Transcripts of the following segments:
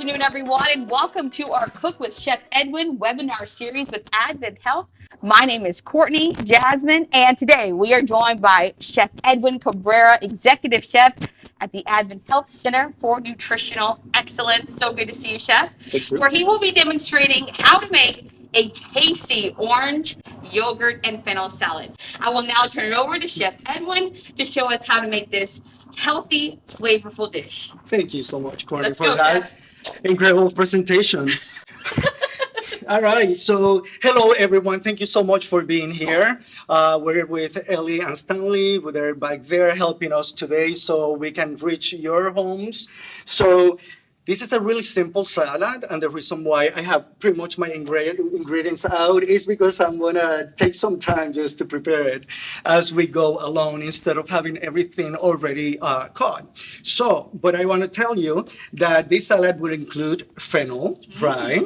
afternoon, everyone, and welcome to our Cook with Chef Edwin webinar series with Advent Health. My name is Courtney Jasmine, and today we are joined by Chef Edwin Cabrera, Executive Chef at the Advent Health Center for Nutritional Excellence. So good to see you, Chef. Thank you. Where he will be demonstrating how to make a tasty orange, yogurt, and fennel salad. I will now turn it over to Chef Edwin to show us how to make this healthy, flavorful dish. Thank you so much, Courtney, Let's for go, that incredible presentation. All right, so hello everyone. Thank you so much for being here. We're with Ellie and Stanley. They're back there helping us today so we can reach your homes. So this is a really simple salad, and the reason why I have pretty much my ingredients out is because I'm gonna take some time just to prepare it as we go along instead of having everything already cut. So, but I want to tell you that this salad will include fennel, right?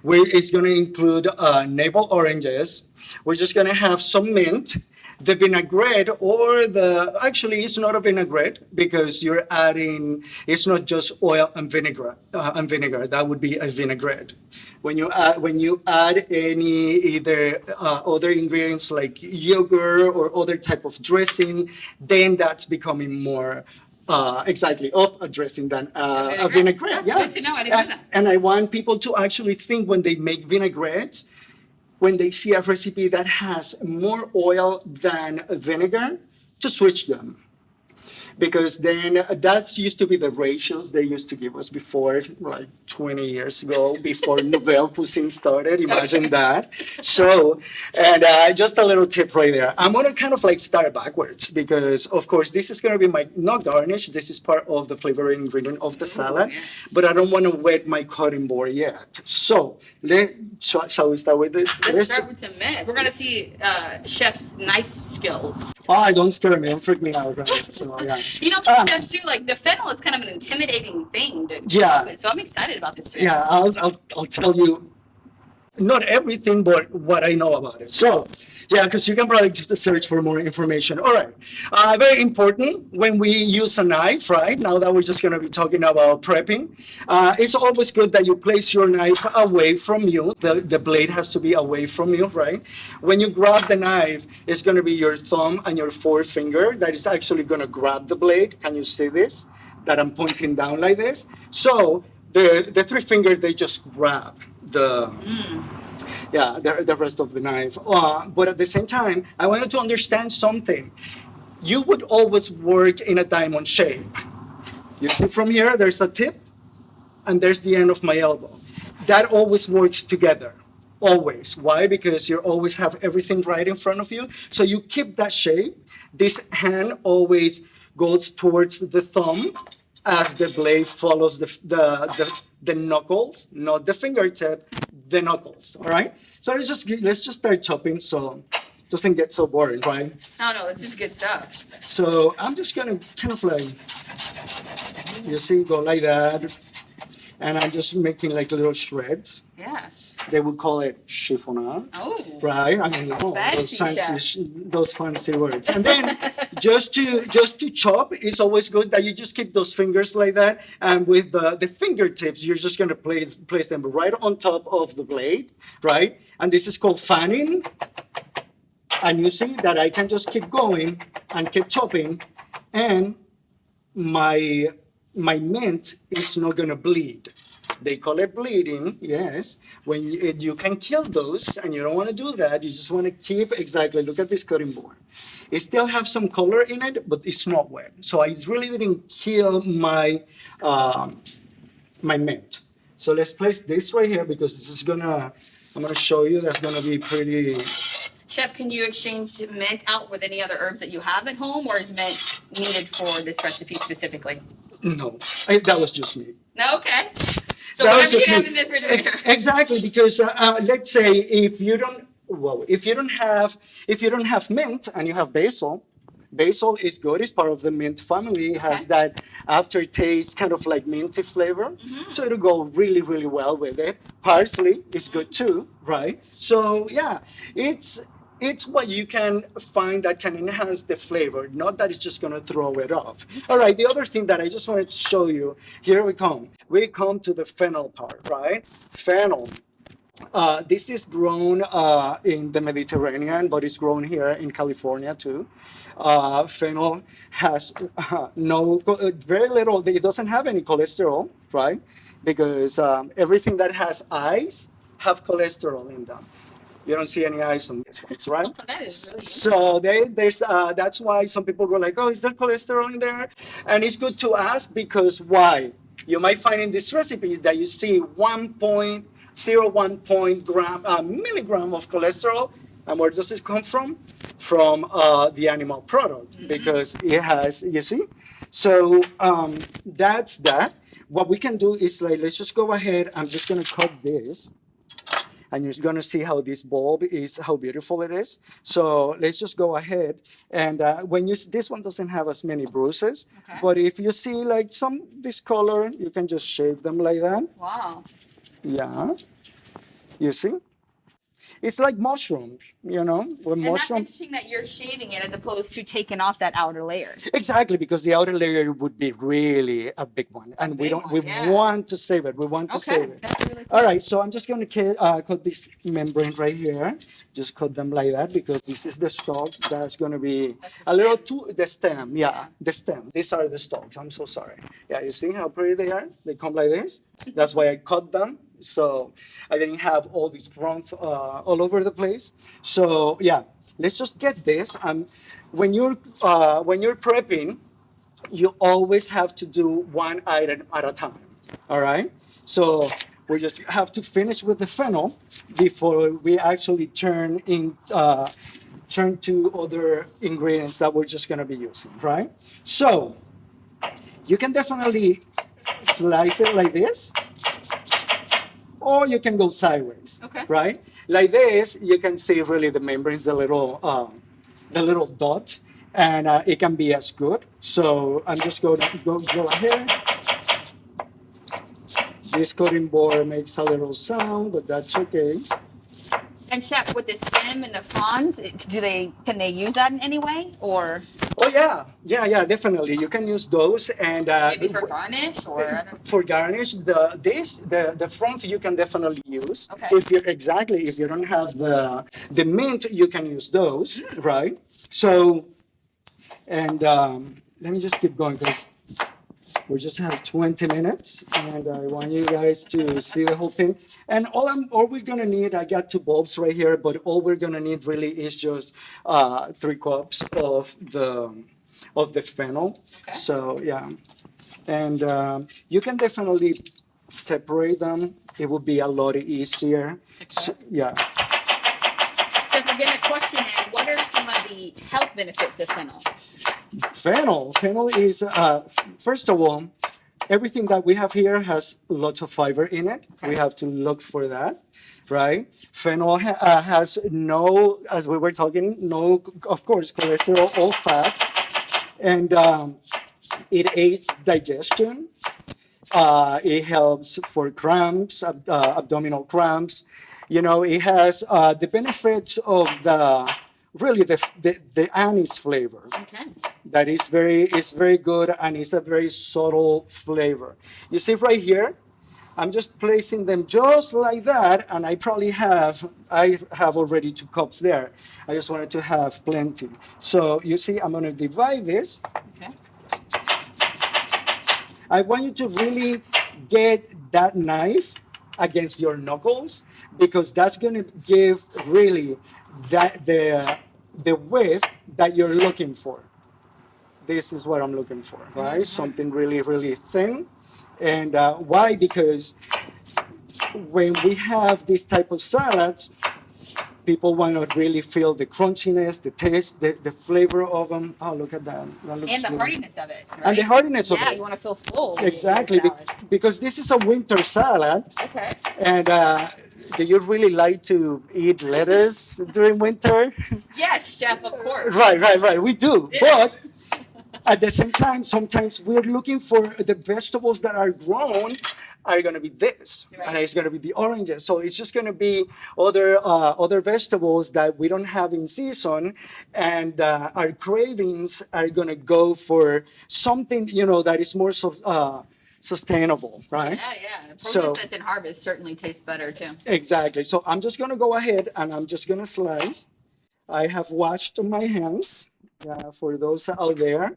It's going to include navel oranges. We're just going to have some mint, the vinaigrette, actually it's not a vinaigrette because you're adding, it's not just oil and vinegar, that would be a vinaigrette. When you add any either other ingredients like yogurt or other type of dressing, then that's becoming more exactly of a dressing than a vinaigrette. That's good to know. I didn't know that. And I want people to actually think when they make vinaigrettes, when they see a recipe that has more oil than vinegar, to switch them. Because then that used to be the ratios they used to give us before, like 20 years ago, before Nouvelle Cuisine started. Imagine that. So, and just a little tip right there. I'm going to kind of like start backwards because, of course, this is going to be my, not garnish, this is part of the flavoring ingredient of the salad, but I don't want to wet my cutting board yet. So, shall we start with this? Let's start with some mint. We're going to see Chef's knife skills. Oh, don't scare me. Don't freak me out. Right? So, yeah. You know, Chef, too, like the fennel is kind of an intimidating thing to Yeah. so I'm excited about this today. Yeah, I'll tell you not everything, but what I know about it. So, yeah, because you can probably just search for more information. All right, very important when we use a knife, right? Now that we're just going to be talking about prepping, it's always good that you place your knife away from you. The blade has to be away from you, right? When you grab the knife, it's going to be your thumb and your forefinger that is actually going to grab the blade. Can you see this? That I'm pointing down like this. So the three fingers, they just grab the rest of the knife. But at the same time, I wanted to understand something. You would always work in a diamond shape. You see from here, there's a tip, and there's the end of my elbow. That always works together. Always. Why? Because you always have everything right in front of you. So you keep that shape. This hand always goes towards the thumb as the blade follows the knuckles, not the fingertip, the knuckles. All right. So let's just start chopping so it doesn't get so boring, right? No, this is good stuff. So I'm just gonna kind of like, you see, go like that, and I'm just making like little shreds. Yeah. They would call it chiffonade. Oh. Right, I know Fancy, those fancy words. And then just to chop, it's always good that you just keep those fingers like that, and with the fingertips, you're just gonna place them right on top of the blade, right? And this is called fanning. And you see that I can just keep going and keep chopping, and my mint is not gonna bleed. They call it bleeding, yes. When you can kill those, and you don't want to do that. You just want to keep, exactly, look at this cutting board. It still have some color in it, but it's not wet. So I really didn't kill my mint. So let's place this right here because this is I'm gonna show you that's gonna be pretty. Chef, can you exchange mint out with any other herbs that you have at home, or is mint needed for this recipe specifically? No, that was just me. No, okay. So That whatever was just you have me. in the refrigerator. Exactly, because let's say if you don't have mint and you have basil, basil is good. It's part of the mint family. It has that aftertaste, kind of like minty flavor. So it'll go really, really well with it. Parsley is good too, right? So yeah, it's it's what you can find that can enhance the flavor, not that it's just going to throw it off. All right, the other thing that I just wanted to show you, here we come. We come to the fennel part, right? Fennel. This is grown in the Mediterranean, but it's grown here in California too. Fennel has very little, it doesn't have any cholesterol, right? Because everything that has eyes have cholesterol in them. You don't see any eyes on these ones, right? Oh, that is really So there's that's why some people go like, oh, is there cholesterol in there? And it's good to ask because why? You might find in this recipe that you see 1.01 milligram of cholesterol. And where does this come from? From the animal product because it has, you see? So that's that. What we can do is like, let's just go ahead. I'm just going to cut this. And you're going to see how this bulb is, how beautiful it is. So let's just go ahead. And when you, this one doesn't have as many bruises, Okay. but if you see like some discolor, you can just shave them like that. Wow. Yeah. You see? It's like mushrooms, you know? With And that's mushroom. interesting that you're shaving it as opposed to taking off that outer layer. Exactly, because the outer layer would be really a big one, and we big don't. one, We yeah. want to save it. We want to save it. That's really cool. All right, so I'm just going to cut this membrane right here. Just cut them like that because this is the stalk. That's going to be That's the a little stem. too the stem. Yeah, the stem. These are the stalks. I'm so sorry. Yeah, you see how pretty they are? They come like this. That's why I cut them. So I didn't have all these fronds all over the place. So yeah, let's just get this. When you're prepping, you always have to do one item at a time. All right. So we just have to finish with the fennel before we actually turn to other ingredients that we're just gonna be using. Right. So you can definitely slice it like this, or you can go sideways. Okay. Right. Like this, you can see really the membranes, the little dot, and it can be as good. So I'm just going to go ahead. This cutting board makes a little sound, but that's okay. And chef, with the stem and the fronds, can they use that in any way, or Oh yeah, definitely. You can use those, and maybe for garnish, or I don't for garnish, the front you can definitely use. Okay. If you don't have the mint, you can use those, right? So, and let me just keep going because we just have 20 minutes, and I want you guys to see the whole thing. And all we're gonna need, I got two bulbs right here, but all we're gonna need really is just 3 cups of the fennel. Okay. So yeah, and you can definitely separate them. It will be a lot easier. So, yeah. So if we're getting a question in, what are some of the health benefits of fennel? Fennel is, first of all, everything that we have here has lots of fiber in it. Okay. We have to look for that, right? Fennel has no, as we were talking, no, of course, cholesterol or fat. And it aids digestion. It helps for cramps, abdominal cramps. You know, it has the benefits of the anise flavor. Okay. That is very good, and it's a very subtle flavor. You see right here, I'm just placing them just like that, and I have already 2 cups there. I just wanted to have plenty. So you see, I'm gonna divide this. Okay. I want you to really get that knife against your knuckles because that's gonna give really that the width that you're looking for. This is what I'm looking for, right? Mm-hmm. Something really, really thin. And why? Because when we have this type of salads, people want to really feel the crunchiness, the taste, the flavor of them. Oh, look at that. That looks And the really- hardiness of it. Right? And the hardiness of Yeah, it. you want to feel full. when you eat Exactly, your salad. because this is a winter salad. Okay. And do you really like to eat lettuce during winter? Yes, chef, of course. Right. We do. Yeah. But At the same time, sometimes we're looking for the vegetables that are grown are going to be this, Right. and it's going to be the oranges. So it's just going to be other vegetables that we don't have in season, and our cravings are going to go for something that is more sustainable, right? Yeah. Produce So that's in harvest certainly tastes better too. exactly. So I'm just going to go ahead and I'm just going to slice. I have washed my hands for those out there.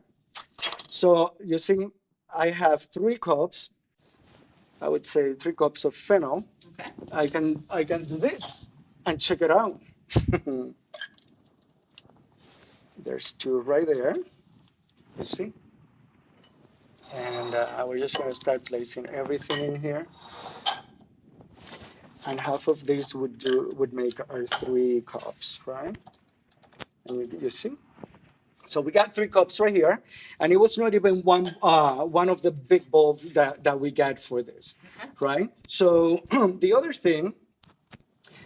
So you see, I have 3 cups. I would say 3 cups of fennel. Okay. I can do this and check it out. There's 2 right there. You see? And we're just going to start placing everything in here. And half of this would make our 3 cups, right? And you see? So we got 3 cups right here, and it was not even one of the big bowls that we got for this, right? So the other thing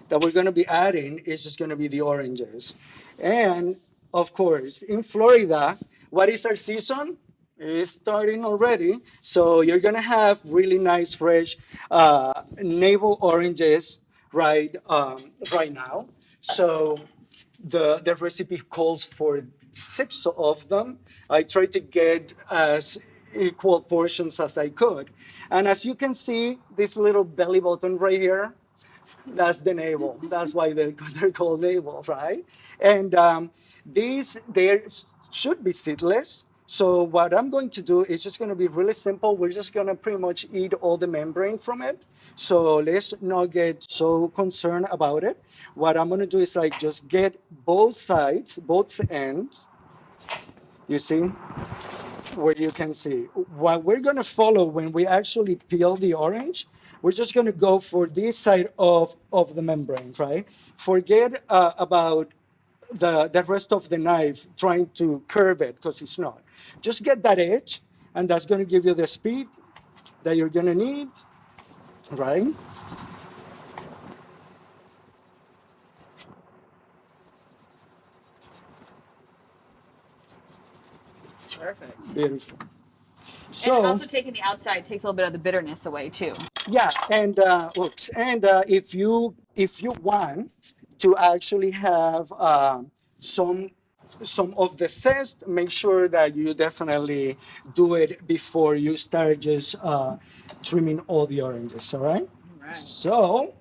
that we're going to be adding is just going to be the oranges, and of course in Florida, what is our season? It's starting already, so you're going to have really nice fresh navel oranges right now. So the recipe calls for 6 of them. I tried to get as equal portions as I could. And as you can see, this little belly button right here, that's the navel. That's why they're called navel, right? And they should be seedless. So what I'm going to do is just going to be really simple. We're just going to pretty much eat all the membrane from it. So let's not get so concerned about it. What I'm going to do is like just get both sides, both ends. You see? Where you can see. What we're going to follow when we actually peel the orange, we're just going to go for this side of the membrane, right? Forget about the rest of the knife trying to curve it, because it's not. Just get that edge, and that's going to give you the speed that you're going to need, right? Perfect. Beautiful. And So also taking the outside takes a little bit of the bitterness away too. yeah, and if you want to actually have some of the zest, make sure that you definitely do it before you start just trimming all the oranges. All right. All right. So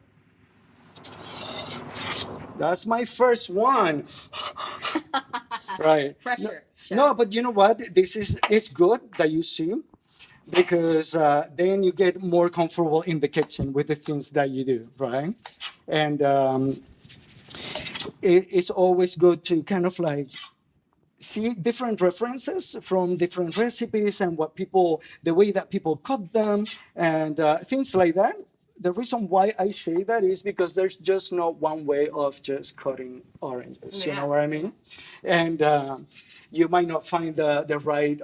that's my first one. Right. Pressure. No, but you know what? It's good that you see, because then you get more comfortable in the kitchen with the things that you do, right? And it's always good to kind of like see different references from different recipes and the way that people cut them and things like that. The reason why I say that is because there's just not one way of just cutting oranges. You know what I mean? And you might not find the right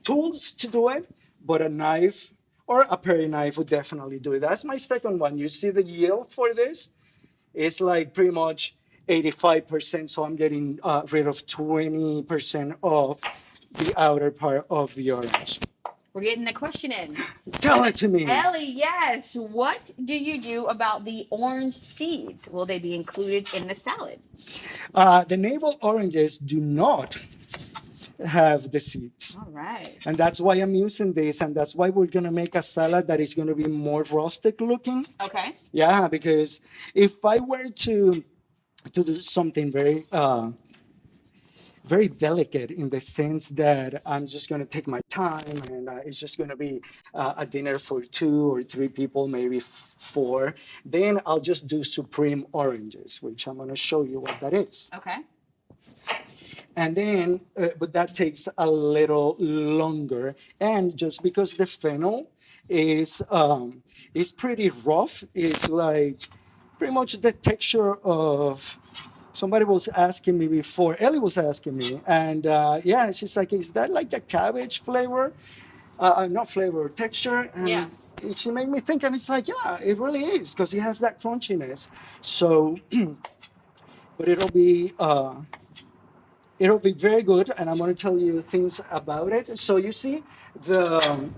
tools to do it, but a knife or a paring knife would definitely do it. That's my second one. You see the yield for this? It's like pretty much 85%, so I'm getting rid of 20% of the outer part of the orange. We're getting the question in. Tell it to me. Ellie, yes. What do you do about the orange seeds? Will they be included in the salad? The navel oranges do not have the seeds. All right. And that's why I'm using this, and that's why we're gonna make a salad that is gonna be more rustic looking. Okay. Yeah, because if I were to do something very very delicate in the sense that I'm just going to take my time and it's just going to be a dinner for 2 or 3 people, maybe 4. Then I'll just do supreme oranges, which I'm going to show you what that is. Okay. And then, but that takes a little longer. And just because the fennel is pretty rough, it's like pretty much the texture of. Somebody was asking me before, Ellie was asking me, and yeah, she's like, is that like a cabbage flavor? Not flavor, texture. And yeah. She made me think, and it's like, yeah, it really is, because it has that crunchiness. So, but it'll be It'll be very good, and I'm going to tell you things about it. So you see, the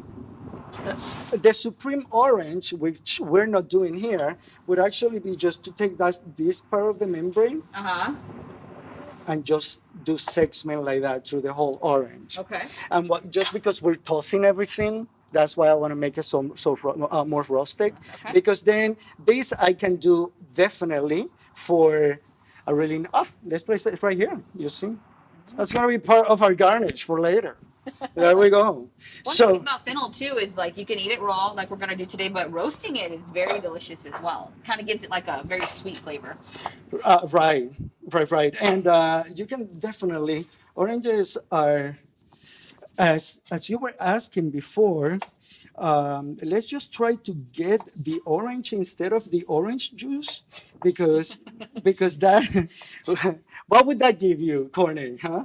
the supreme orange, which we're not doing here, would actually be just to take this part of the membrane Uh-huh. and just do segment like that through the whole orange. Okay. And just because we're tossing everything, that's why I want to make it more rustic. Okay. Because then this I can do definitely for a really. Let's place it right here. You see, that's going to be part of our garnish for later. There we go. One So thing about fennel too is like you can eat it raw, like we're gonna do today, but roasting it is very delicious as well. Kind of gives it like a very sweet flavor. right, and you can definitely oranges are as you were asking before. Let's just try to get the orange instead of the orange juice because that what would that give you, Courtney? Huh?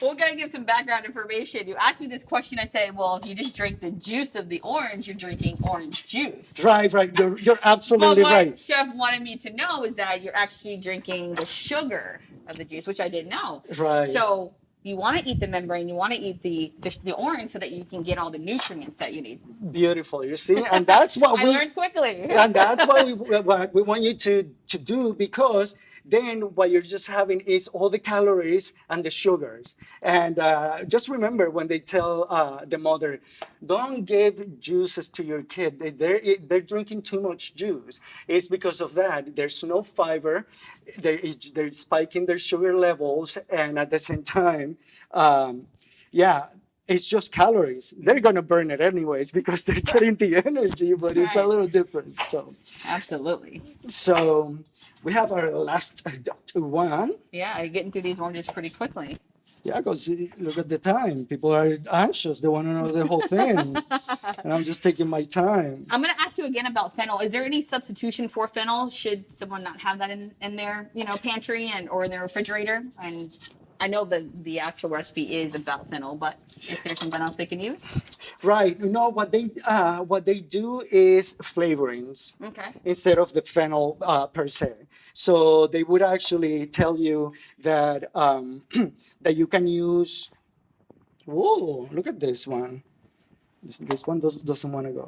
We're gonna give some background information. You asked me this question. I said, well, if you just drink the juice of the orange, you're drinking orange juice. Right. You're But absolutely what right. Chef wanted me to know is that you're actually drinking the sugar of the juice, which I didn't know. Right. So you want to eat the membrane, you want to eat the orange so that you can get all the nutrients that you need. Beautiful. You see, and that's what I we learned quickly. and that's what we want you to do, because then what you're just having is all the calories and the sugars. And just remember when they tell the mother, don't give juices to your kid. They're drinking too much juice. It's because of that. There's no fiber. They're spiking their sugar levels, and at the same time, yeah, it's just calories. They're gonna burn it anyways because they're getting the energy, but it's a Right. little different. Absolutely. So we have our last one. Yeah, you're getting through these oranges pretty quickly. Yeah, because look at the time. People are anxious. They want to know the whole thing, and I'm just taking my time. I'm going to ask you again about fennel. Is there any substitution for fennel? Should someone not have that in their pantry or in their refrigerator? And I know the actual recipe is about fennel, but if there's something else they can use? Right. You know what they do is flavorings Okay. instead of the fennel per se. So they would actually tell you that that you can use. Whoa! Look at this one. This one doesn't want to go.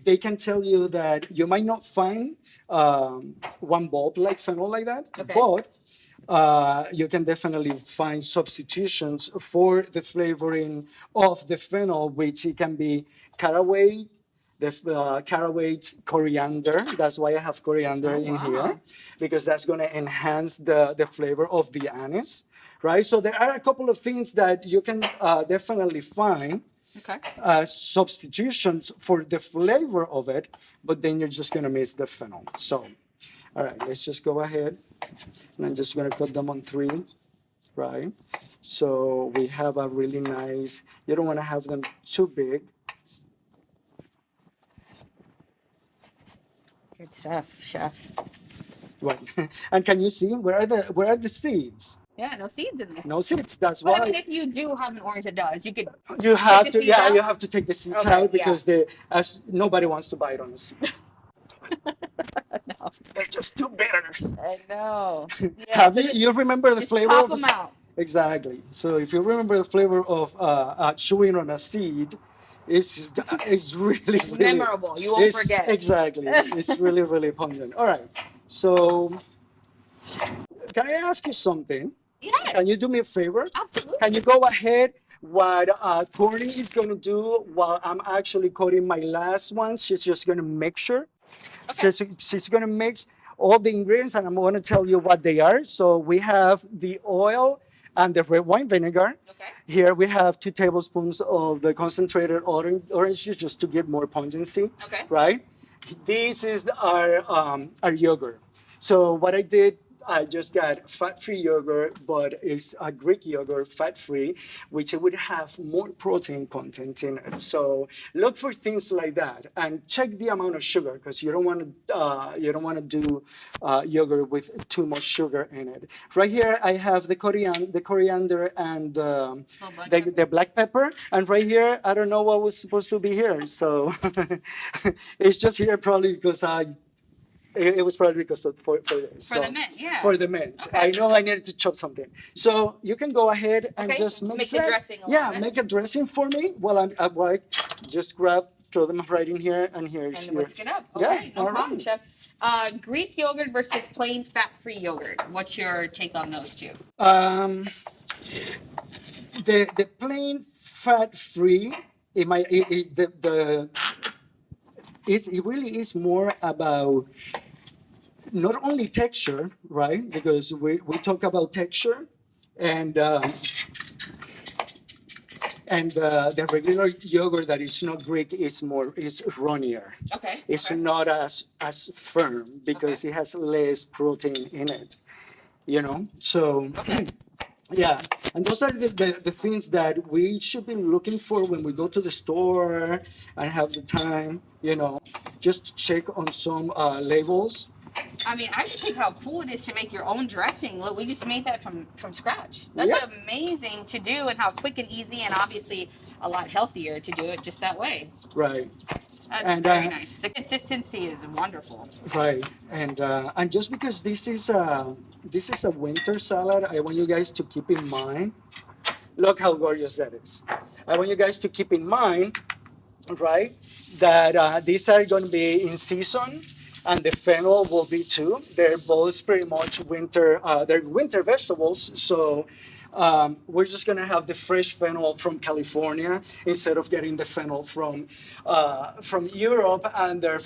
They can tell you that you might not find one bulb like fennel like that, Okay. but you can definitely find substitutions for the flavoring of the fennel, which it can be caraway, caraway, coriander. That's why I have coriander in here, because that's going to enhance the flavor of the anise, right? So there are a couple of things that you can definitely find Okay. substitutions for the flavor of it, but then you're just going to miss the fennel. So, all right, let's just go ahead. And I'm just going to cut them on 3, right? So we have a really nice, you don't want to have them too big. Good stuff, chef. Right. And can you see, where are the seeds? Yeah, no seeds in this. No seeds, that's But I mean, why. if you do have an orange that does, you could. You have the to, seeds yeah, out? you have to take the seeds Okay, out because nobody wants to bite on the seed. No. They're just too bitter. I know. Yeah, Have so you remember the just flavor chop of them out. Exactly. So if you remember the flavor of chewing on a seed, it's really Memorable. You won't forget. Exactly. It's really really pungent. All right. So can I ask you something? Yes. Can you do me a favor? Absolutely. Can you go ahead? What Courtney is going to do while I'm actually cutting my last one, she's just going to mixture. Okay. So she's going to mix all the ingredients, and I'm going to tell you what they are. So we have the oil and the red wine vinegar. Okay. Here we have 2 tablespoons of the concentrated orange juice just to get more pungency. Okay. Right? This is our yogurt. So what I did, I just got fat-free yogurt, but it's a Greek yogurt, fat-free, which would have more protein content in it. So look for things like that, and check the amount of sugar, because you don't want to do yogurt with too much sugar in it. Right here, I have the coriander and the black pepper, and right here, I don't know what was supposed to be here, so it's just here probably because It was probably because of for this. For the mint, yeah. For the mint. Okay. I know I needed to chop something. So you can go ahead and Okay, just let's mix make the it. dressing a Yeah, little bit. make a dressing for me while I'm at work. Just throw them right in here, and here's And your. whisk it up. Yeah, Okay, no all problem, right. chef. Greek yogurt versus plain fat-free yogurt. What's your take on those two? The plain fat free. It really is more about not only texture, right? Because we talk about texture, and the regular yogurt that is not Greek is runnier. Okay. It's okay. not as firm because it has less protein in it. So Okay. yeah, and those are the things that we should be looking for when we go to the store and have the time. Just to check on some labels. I mean, I just think how cool it is to make your own dressing. Look, we just made that from scratch. That's Yeah. amazing to do, and how quick and easy, and obviously a lot healthier to do it just that way. Right. That's And, very nice. The consistency is wonderful. Right, and just because this is a winter salad, I want you guys to keep in mind. Look how gorgeous that is. I want you guys to keep in mind, right, that these are going to be in season, and the fennel will be too. They're both pretty much winter. They're winter vegetables, so. We're just gonna have the fresh fennel from California instead of getting the fennel from Europe. And the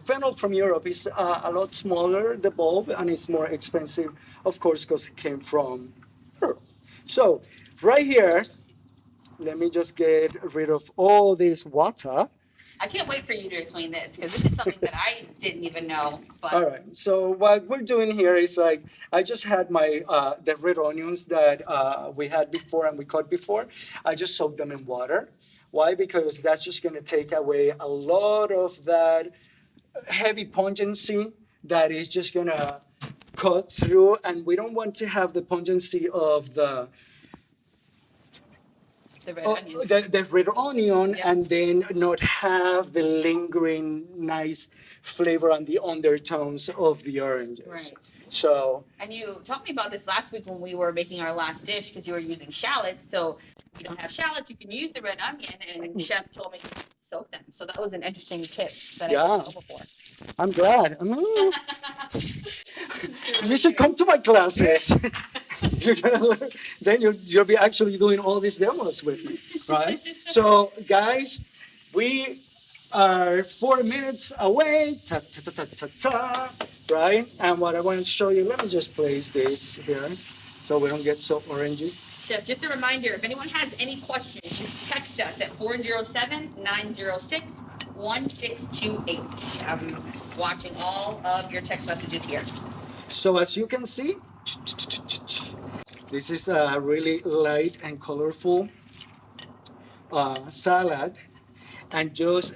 fennel from Europe is a lot smaller, the bulb, and it's more expensive, of course, because it came from Europe. So right here, let me just get rid of all this water. I can't wait for you to explain this because this is something that I didn't even know. But All right. So what we're doing here is like I just had my the red onions that we had before and we cut before. I just soaked them in water. Why? Because that's just going to take away a lot of that heavy pungency that is just going to cut through, and we don't want to have the pungency of the red onion. the red onion, Yeah. and then not have the lingering nice flavor and the undertones of the oranges. Right. So. And you taught me about this last week when we were making our last dish because you were using shallots. So if you don't have shallots, you can use the red onion, and chef told me to soak them. So that was an interesting tip that I didn't know before. I'm glad. You should come to my classes. You're gonna learn. Then you'll be actually doing all these demos with me, right? So guys, we are 4 minutes away. Ta ta ta ta ta ta. Right? And what I want to show you, let me just place this here so we don't get so orangey. Chef, just a reminder, if anyone has any questions, just text us at 407-906-1628. I'm watching all of your text messages here. So as you can see, this is a really light and colorful salad. And just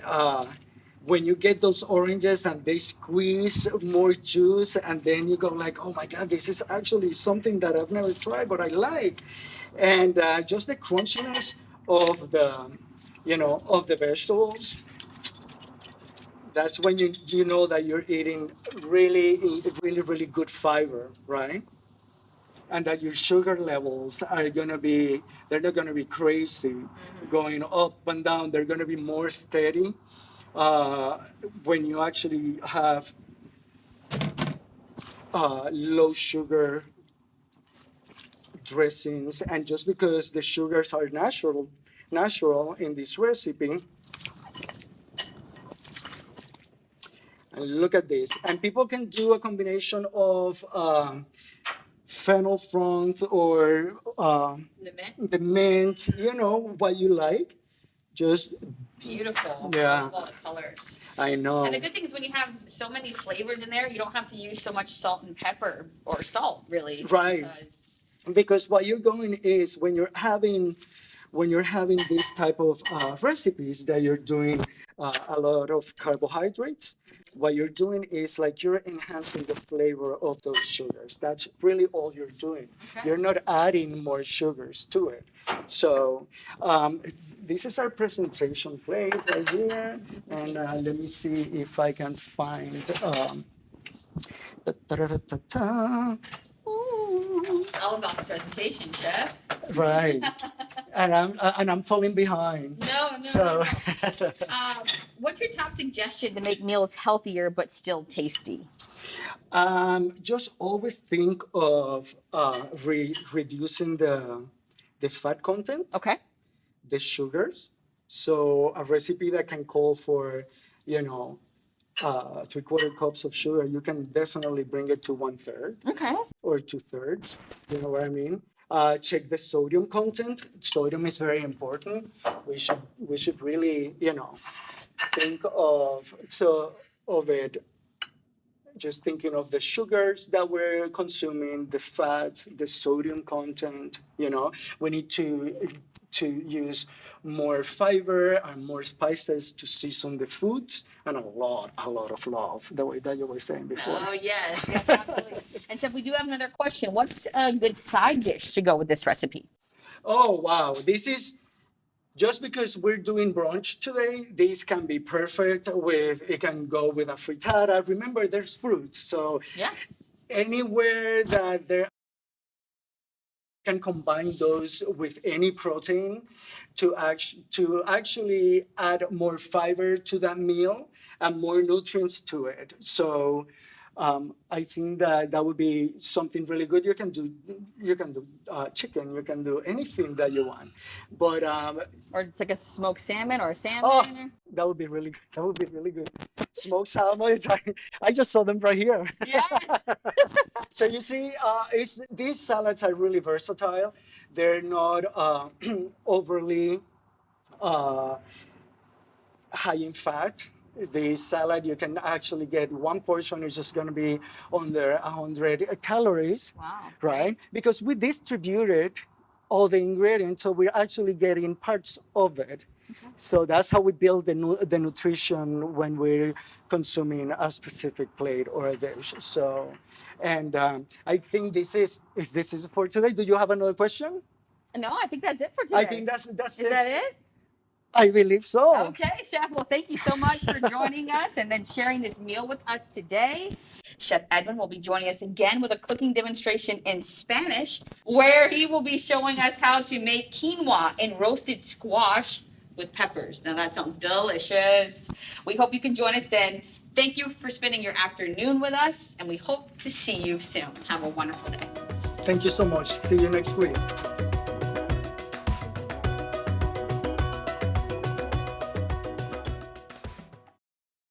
when you get those oranges and they squeeze more juice, and then you go like, oh my God, this is actually something that I've never tried, but I like. And just the crunchiness of the vegetables. That's when you know that you're eating really, really good fiber, right? And that your sugar levels are they're not gonna be crazy, going up and down. They're gonna be more steady when you actually have low sugar dressings. And just because the sugars are natural in this recipe. And look at this. And people can do a combination of fennel frond or the mint, what you like. Just beautiful. Yeah. I love all the colors. I know. And the good thing is when you have so many flavors in there, you don't have to use so much salt and pepper, or salt really. Right. Because what you're going is when you're having this type of recipes that you're doing a lot of carbohydrates, what you're doing is like you're enhancing the flavor of those sugars. That's really all you're doing. Okay. You're not adding more sugars to it. So this is our presentation plate right here. And let me see if I can find. Ooh. All about the presentation, chef. Right. And I'm falling behind. No. So What's your top suggestion to make meals healthier but still tasty? just always think of reducing the fat content, Okay. the sugars. So a recipe that can call for, you know, 3/4 cups of sugar, you can definitely bring it to 1/3 Okay. or 2/3. You know what I mean? Check the sodium content. Sodium is very important. We should really, think of it. Just thinking of the sugars that we're consuming, the fat, the sodium content. We need to use more fiber and more spices to season the foods, and a lot of love, the way that you were saying before. Oh, yes, absolutely. And so we do have another question. What's a good side dish to go with this recipe? Oh, wow. This is just because we're doing brunch today, this can be perfect it can go with a frittata. Remember, there's fruits. So Yes. anywhere that there can combine those with any protein to actually add more fiber to that meal and more nutrients to it. So I think that would be something really good. You can do chicken. You can do anything that you want, but Or just like a smoked salmon or a salmon. oh, that would be really good. That would be really good. Smoked salmon. I just saw them right here. Yes. So you see, these salads are really versatile. They're not overly high in fat. The salad, you can actually get one portion is just going to be under 100 calories, Wow. right? Because we distributed all the ingredients, so we're actually getting parts of it. So that's how we build the nutrition when we're consuming a specific plate or a dish. So, and I think this is for today. Do you have another question? No, I think that's it for today. I think that's Is it. that it? I believe so. Okay, Chef. Well, thank you so much for joining us and then sharing this meal with us today. Chef Edwin will be joining us again with a cooking demonstration in Spanish, where he will be showing us how to make quinoa and roasted squash with peppers. Now, that sounds delicious. We hope you can join us then. Thank you for spending your afternoon with us, and we hope to see you soon. Have a wonderful day. Thank you so much. See you next week.